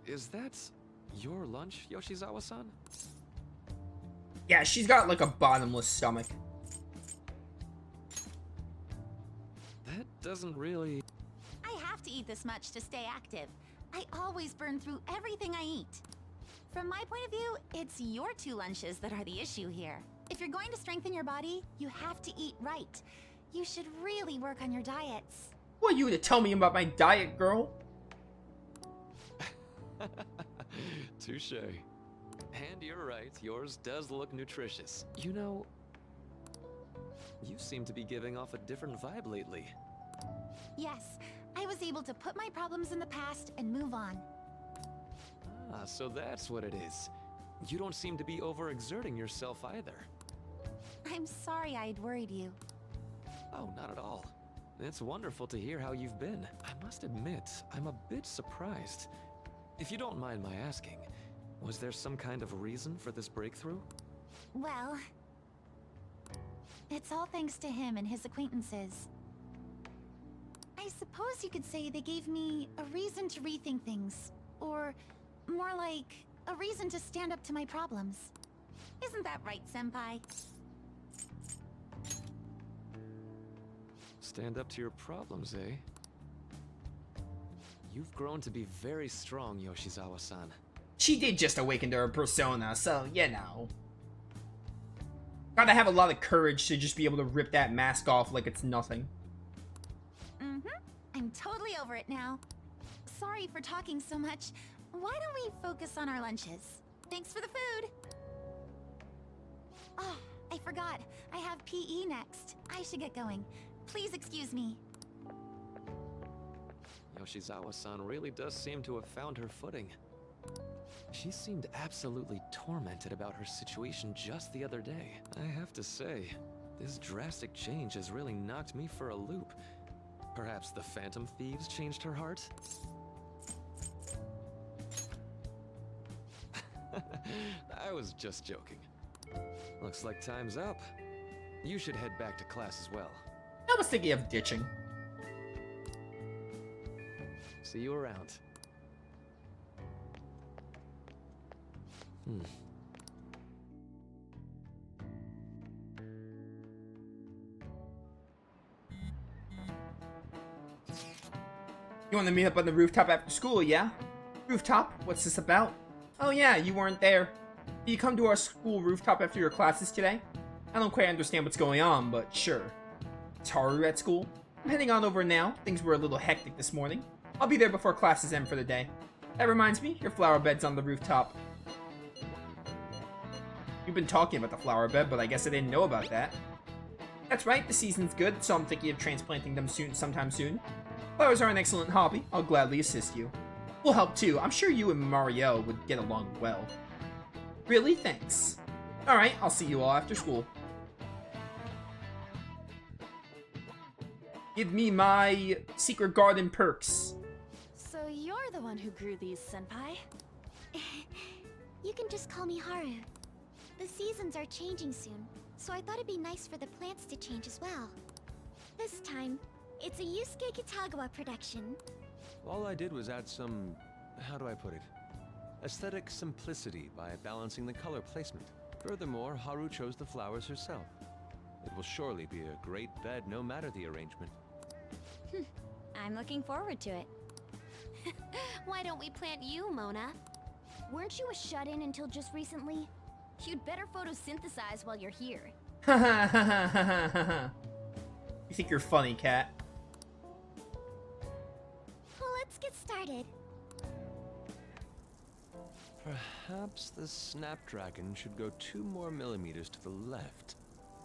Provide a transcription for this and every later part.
Is that your lunch, Yoshizawa-san? Yeah, she's got like a bottomless stomach. That doesn't really... I have to eat this much to stay active. I always burn through everything I eat. From my point of view, it's your 2 lunches that are the issue here. If you're going to strengthen your body, you have to eat right. You should really work on your diets. Who are you to tell me about my diet, girl? Touche. And you're right, yours does look nutritious. You know, you seem to be giving off a different vibe lately. Yes, I was able to put my problems in the past and move on. Ah, so that's what it is. You don't seem to be overexerting yourself either. I'm sorry I'd worried you. Oh, not at all. It's wonderful to hear how you've been. I must admit, I'm a bit surprised. If you don't mind my asking, was there some kind of reason for this breakthrough? Well, it's all thanks to him and his acquaintances. I suppose you could say they gave me a reason to rethink things. Or, more like, a reason to stand up to my problems. Isn't that right, Senpai? Stand up to your problems, eh? You've grown to be very strong, Yoshizawa-san. She did just awaken to her persona, so, you know. Gotta have a lot of courage to just be able to rip that mask off like it's nothing. Mm-hmm. I'm totally over it now. Sorry for talking so much. Why don't we focus on our lunches? Thanks for the food! Oh, I forgot. I have PE next. I should get going. Please excuse me. Yoshizawa-san really does seem to have found her footing. She seemed absolutely tormented about her situation just the other day. I have to say, this drastic change has really knocked me for a loop. Perhaps the Phantom Thieves changed her heart? I was just joking. Looks like time's up. You should head back to class as well. I was thinking of ditching. See you around. You want to meet up on the rooftop after school, yeah? Rooftop? What's this about? Oh yeah, you weren't there. Did you come to our school rooftop after your classes today? I don't quite understand what's going on, but sure. Is Haru at school? I'm heading on over now. Things were a little hectic this morning. I'll be there before classes end for the day. That reminds me, your flower bed's on the rooftop. You've been talking about the flower bed, but I guess I didn't know about that. That's right, the season's good, so I'm thinking of transplanting them sometime soon. Flowers are an excellent hobby. I'll gladly assist you. We'll help too. I'm sure you and Mario would get along well. Really? Thanks. Alright, I'll see you all after school. Give me my secret garden perks. So you're the one who grew these, Senpai? You can just call me Haru. The seasons are changing soon, so I thought it'd be nice for the plants to change as well. This time, it's a Yusuke Kitagawa production. All I did was add some, how do I put it, aesthetic simplicity by balancing the color placement. Furthermore, Haru chose the flowers herself. It will surely be a great bed no matter the arrangement. I'm looking forward to it. Why don't we plant you, Mona? Weren't you a shut-in until just recently? You'd better photosynthesize while you're here. You think you're funny, Cat? Well, let's get started. Perhaps the Snapdragon should go 2 more millimeters to the left.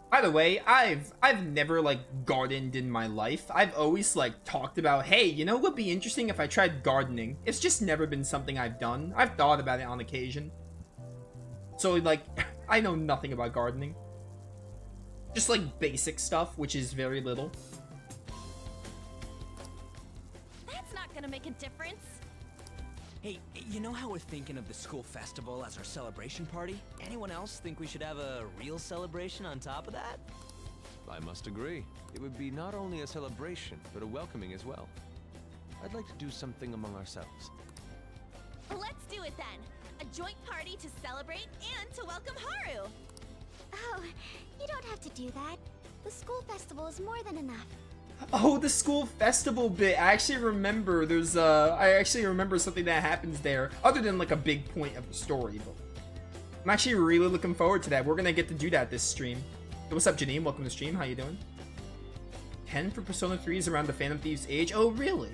By the way, I've never like gardened in my life. I've always like talked about, hey, you know what would be interesting if I tried gardening? It's just never been something I've done. I've thought about it on occasion. So like, I know nothing about gardening. Just like basic stuff, which is very little. That's not gonna make a difference. Hey, you know how we're thinking of the school festival as our celebration party? Anyone else think we should have a real celebration on top of that? I must agree. It would be not only a celebration, but a welcoming as well. I'd like to do something among ourselves. to it then. A joint party to celebrate and to welcome Haru. Oh, you don't have to do that. The school festival is more than enough. Oh, the school festival bit. I actually remember something that happens there, other than like a big point of the story. But I'm actually really looking forward to that. We're gonna get to do that this stream. Hey, what's up, Janine? Welcome to the stream. How you doing? 10 for Persona 3 is around the Phantom Thieves age. Oh, really?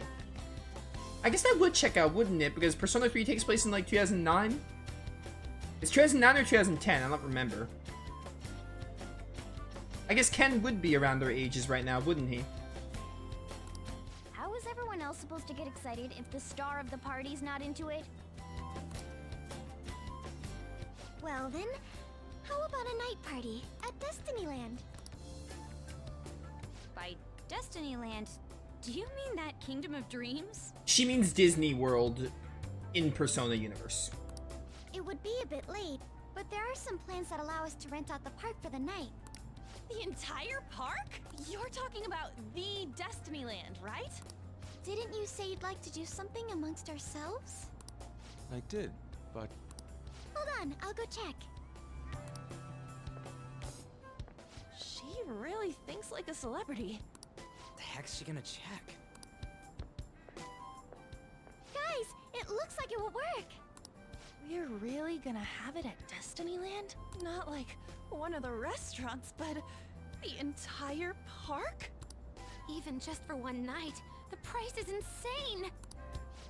I guess that would check out, wouldn't it? Because Persona 3 takes place in like 2009? It's 2009 or 2010? I don't remember. I guess Ken would be around their ages right now, wouldn't he? How is everyone else supposed to get excited if the star of the party's not into it? Well then, how about a night party at Destinyland? By Destinyland, do you mean that Kingdom of Dreams? She means Disney World in Persona universe. It would be a bit late, but there are some plans that allow us to rent out the park for the night. The entire park? You're talking about the Destinyland, right? Didn't you say you'd like to do something amongst ourselves? I did, but Hold on, I'll go check. She really thinks like a celebrity. The heck's she gonna check? Guys, it looks like it will work. We're really gonna have it at Destinyland? Not like one of the restaurants, but the entire park? Even just for one night, the price is insane.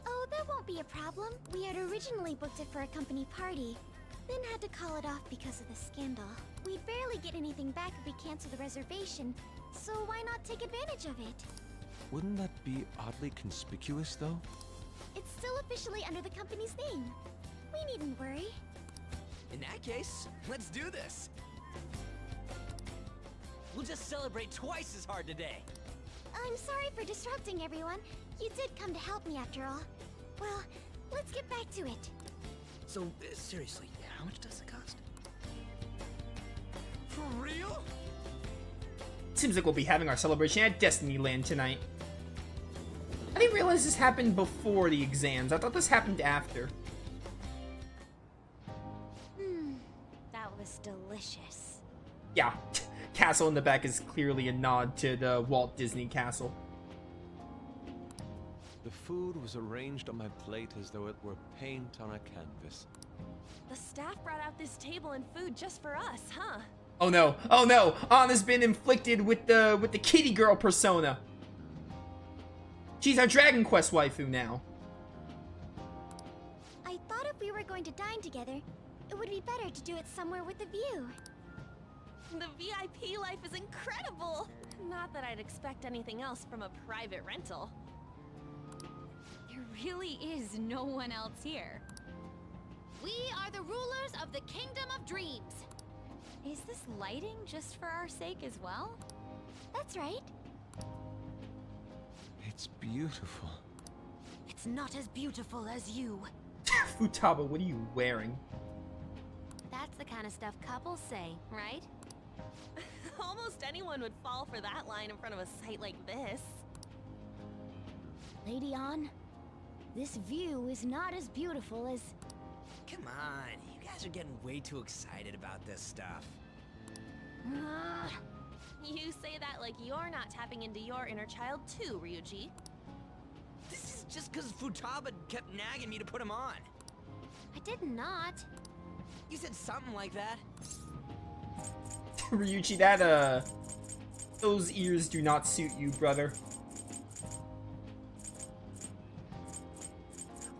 Oh, that won't be a problem. We had originally booked it for a company party, then had to call it off because of the scandal. We'd barely get anything back if we cancel the reservation, so why not take advantage of it? wouldn't that be oddly conspicuous, though? It's still officially under the company's name. We needn't worry. In that case, let's do this. We'll just celebrate twice as hard today. I'm sorry for disrupting everyone. You did come to help me after all. Well, let's get back to it. So, seriously, how much does it cost? For real? Seems like we'll be having our celebration at Destinyland tonight. I didn't realize this happened before the exams. I thought this happened after. That was delicious. Yeah, castle in the back is clearly a nod to the Walt Disney Castle. The food was arranged on my plate as though it were paint on a canvas. The staff brought out this table and food just for us, huh? Oh no! Oh no! Anna's been inflicted with the kitty girl persona. She's our Dragon Quest waifu now. I thought if we were going to dine together, it would be better to do it somewhere with a view. The VIP life is incredible! Not that I'd expect anything else from a private rental. There really is no one else here. We are the rulers of the Kingdom of Dreams. Is this lighting just for our sake as well? That's right. It's beautiful. It's not as beautiful as you. Futaba, what are you wearing? That's the kind of stuff couples say, right? Almost anyone would fall for that line in front of a sight like this. Lady An, this view is not as beautiful as... Come on, you guys are getting way too excited about this stuff. You say that like you're not tapping into your inner child too, Ryuji. This is just because Futaba kept nagging me to put him on. I did not. You said something like that. Ryuichi, those ears do not suit you, brother.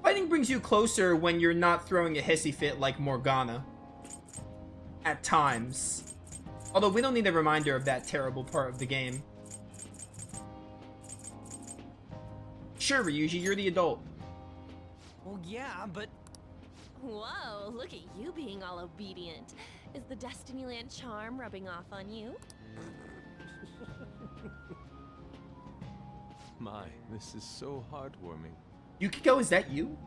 Fighting brings you closer when you're not throwing a hissy fit like Morgana. At times. Although we don't need a reminder of that terrible part of the game. Sure, Ryuji, you're the adult. Well, yeah, but... Whoa, look at you being all obedient. Is the Destinyland charm rubbing off on you? My, this is so heartwarming. Yukiko, is that you?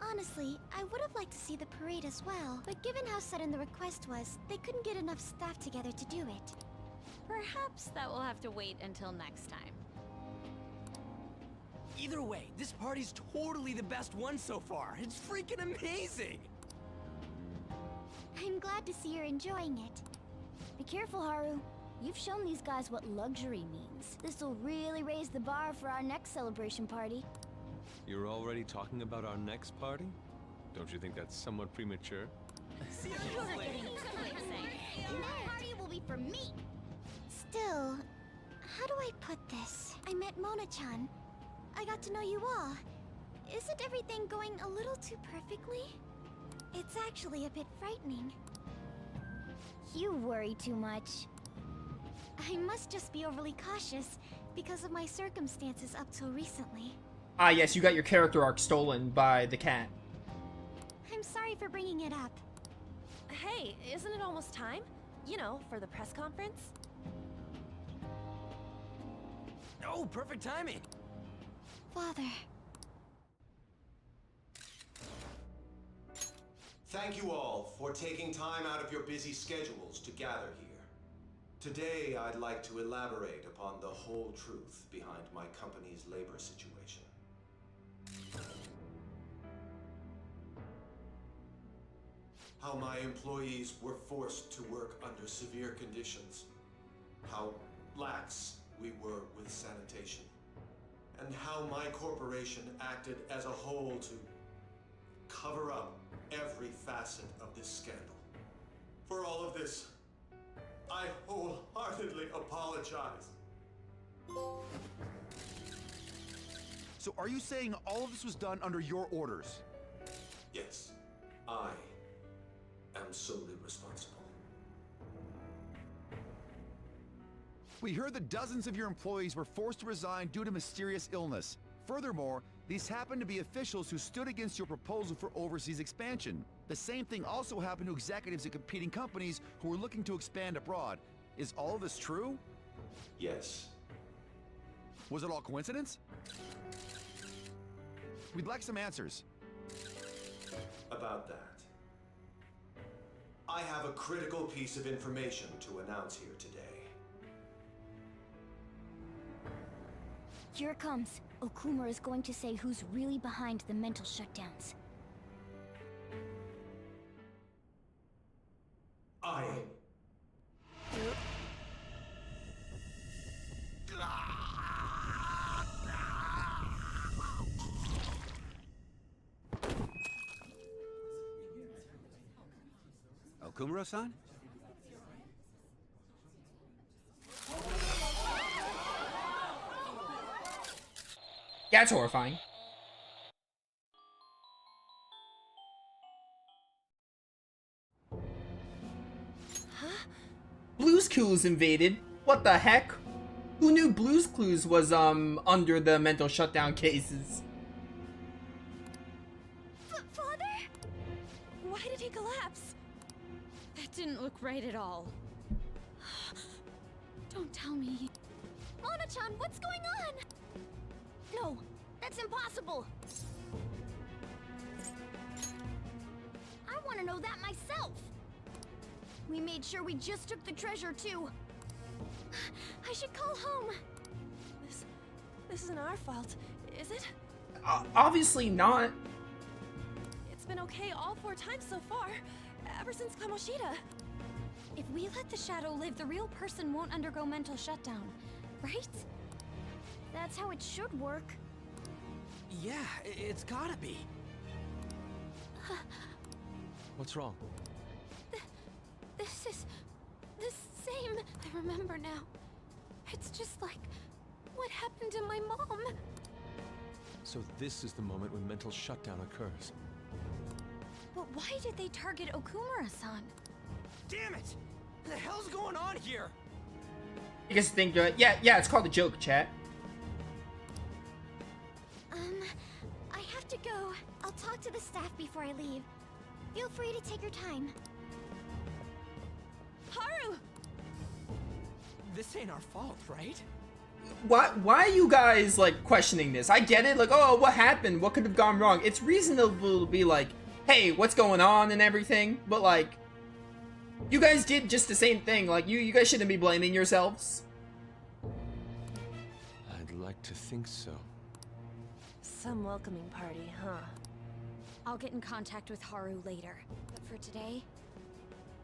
Honestly, I would have liked to see the parade as well, but given how sudden the request was, they couldn't get enough staff together to do it. Perhaps that will have to wait until next time. Either way, this party's totally the best one so far. It's freaking amazing! I'm glad to see you're enjoying it. Be careful, Haru. You've shown these guys what luxury means. This'll really raise the bar for our next celebration party. You're already talking about our next party? Don't you think that's somewhat premature? See you You're later. getting the party will be for me. Still, how do I put this? I met Mona-chan. I got to know you all. Isn't everything going a little too perfectly? It's actually a bit frightening. You worry too much. I must just be overly cautious because of my circumstances up till recently. Ah, yes, you got your character arc stolen by the cat. I'm sorry for bringing it up. Hey, isn't it almost time? You know, for the press conference? Oh, perfect timing! Father. Thank you all for taking time out of your busy schedules to gather here. Today, I'd like to elaborate upon the whole truth behind my company's labor situation. How my employees were forced to work under severe conditions. How lax we were with sanitation. And how my corporation acted as a whole to cover up every facet of this scandal. For all of this, I wholeheartedly apologize. So are you saying all of this was done under your orders? Yes, I am solely responsible. We heard that dozens of your employees were forced to resign due to mysterious illness. Furthermore, these happened to be officials who stood against your proposal for overseas expansion. The same thing also happened to executives at competing companies who were looking to expand abroad. Is all of this true? Yes. Was it all coincidence? We'd like some answers. About that, I have a critical piece of information to announce here today. Here it comes. Okuma is going to say who's really behind the mental shutdowns. I... Okumura-san? That's horrifying. Blue's Clues invaded? What the heck? Who knew Blue's Clues was, under the mental shutdown cases? Father? Why did he collapse? That didn't look right at all. Don't tell me. Mona-chan, what's going on? No, that's impossible. I want to know that myself. We made sure we just took the treasure, too. I should call home. This isn't our fault, is it? Obviously not. It's been okay all 4 times so far, ever since Kamoshida. If we let the shadow live, the real person won't undergo mental shutdown, right? That's how it should work. Yeah, it's gotta be. What's wrong? This is the same. I remember now. It's just like what happened to my mom. So this is the moment when mental shutdown occurs. But why did they target Okumura-san? Damn it! What the hell's going on here? You guys think, yeah, it's called a joke, chat. I have to go. I'll talk to the staff before I leave. Feel free to take your time. Haru! This ain't our fault, right? Why are you guys, like, questioning this? I get it, like, oh, what happened? What could have gone wrong? It's reasonable to be like, hey, what's going on and everything, but, like, you guys did just the same thing. Like, you guys shouldn't be blaming yourselves. I'd like to think so. Some welcoming party, huh? I'll get in contact with Haru later. But for today,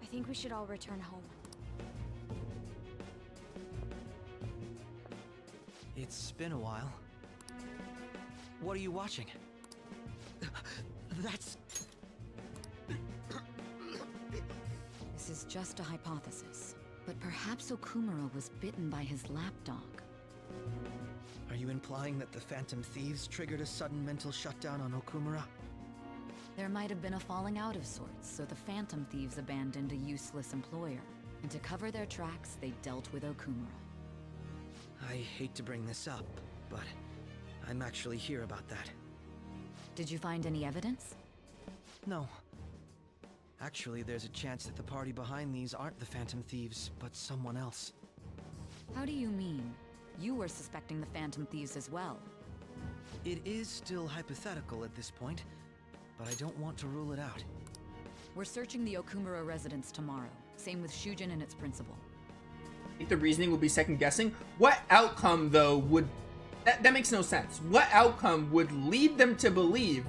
I think we should all return home. It's been a while. What are you watching? That's... This is just a hypothesis, but perhaps Okumura was bitten by his lapdog. Are you implying that the Phantom Thieves triggered a sudden mental shutdown on Okumura? There might have been a falling out of sorts, so the Phantom Thieves abandoned a useless employer. And to cover their tracks, they dealt with Okumura. I hate to bring this up, but I'm actually here about that. Did you find any evidence? No. Actually, there's a chance that the party behind these aren't the Phantom Thieves, but someone else. How do you mean? You were suspecting the Phantom Thieves as well. It is still hypothetical at this point, but I don't want to rule it out. We're searching the Okumura residence tomorrow. Same with Shujin and its principal. I think the reasoning will be second guessing. What outcome, though, would... That makes no sense. What outcome would lead them to believe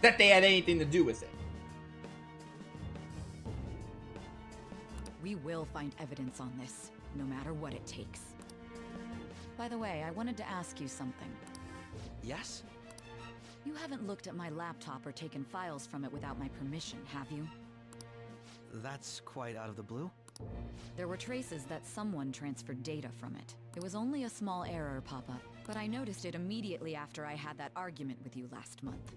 that they had anything to do with it? We will find evidence on this, no matter what it takes. By the way, I wanted to ask you something. Yes? You haven't looked at my laptop or taken files from it without my permission, have you? That's quite out of the blue. There were traces that someone transferred data from it. It was only a small error pop-up, but I noticed it immediately after I had that argument with you last month.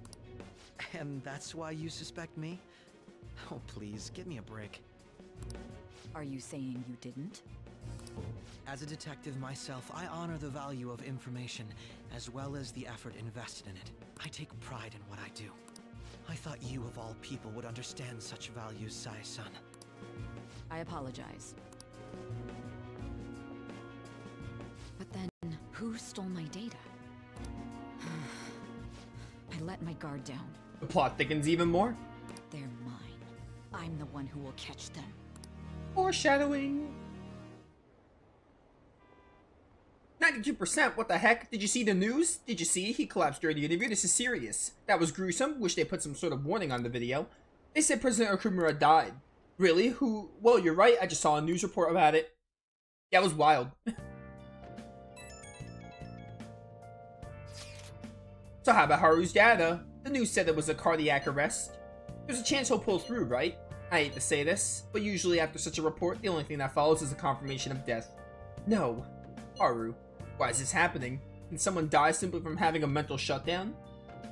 And that's why you suspect me? Oh, please, give me a break. Are you saying you didn't? As a detective myself, I honor the value of information, as well as the effort invested in it. I take pride in what I do. I thought you, of all people, would understand such values, Sai-san. I apologize. But then, who stole my data? I let my guard down. The plot thickens even more. They're mine. I'm the one who will catch them. Foreshadowing. 92%, what the heck? Did you see the news? Did you see? He collapsed during the interview. This is serious. That was gruesome. Wish they put some sort of warning on the video. They said President Okumura died. Really? Who? Well, you're right. I just saw a news report about it. Yeah, it was wild. So how about Haru's data? The news said it was a cardiac arrest. There's a chance he'll pull through, right? I hate to say this, but usually after such a report, the only thing that follows is a confirmation of death. No. Haru, why is this happening? Can someone die simply from having a mental shutdown?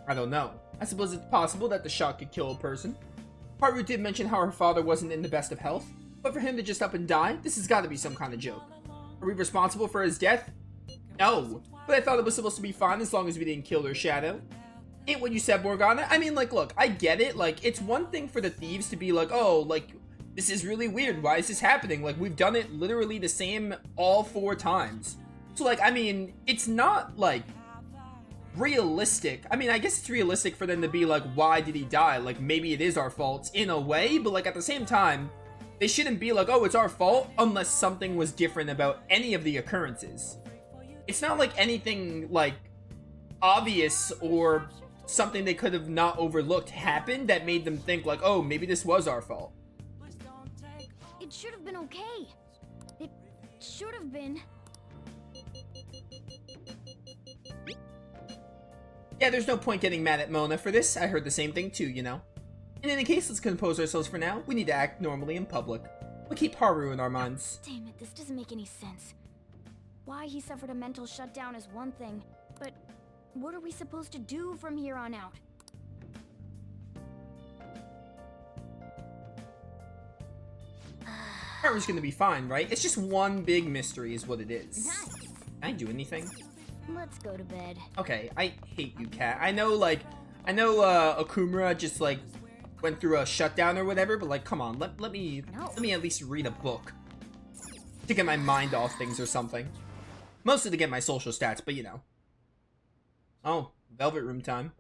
I don't know. I suppose it's possible that the shock could kill a person. Haru did mention how her father wasn't in the best of health, but for him to just up and die, this has got to be some kind of joke. Are we responsible for his death? No, but I thought it was supposed to be fine as long as we didn't kill their shadow. Ain't what you said, Morgana? I mean, like, look, I get it. Like, it's one thing for the thieves to be like, oh, like, this is really weird. Why is this happening? Like, we've done it literally the same all 4 times. So, like, I mean, it's not, like, realistic. I mean, I guess it's realistic for them to be like, why did he die? Like, maybe it is our fault in a way, but, like, at the same time, they shouldn't be like, oh, it's our fault unless something was different about any of the occurrences. It's not like anything, like, obvious or something they could have not overlooked happened that made them think like, oh, maybe this was our fault. It should have been okay. It should have been. Yeah, there's no point getting mad at Mona for this. I heard the same thing too, you know. In any case, let's compose ourselves for now. We need to act normally in public. We'll keep Haru in our minds. Damn it, this doesn't make any sense. Why he suffered a mental shutdown is one thing, but what are we supposed to do from here on out? Haru's gonna be fine, right? It's just one big mystery is what it is. Nice. Can I do anything? Let's go to bed. Okay, I hate you, Cat. I know Okumura just, like, went through a shutdown or whatever, but, like, come on, let me at least read a book. To get my mind off things or something. Mostly to get my social stats, but you know. Oh, Velvet Room time.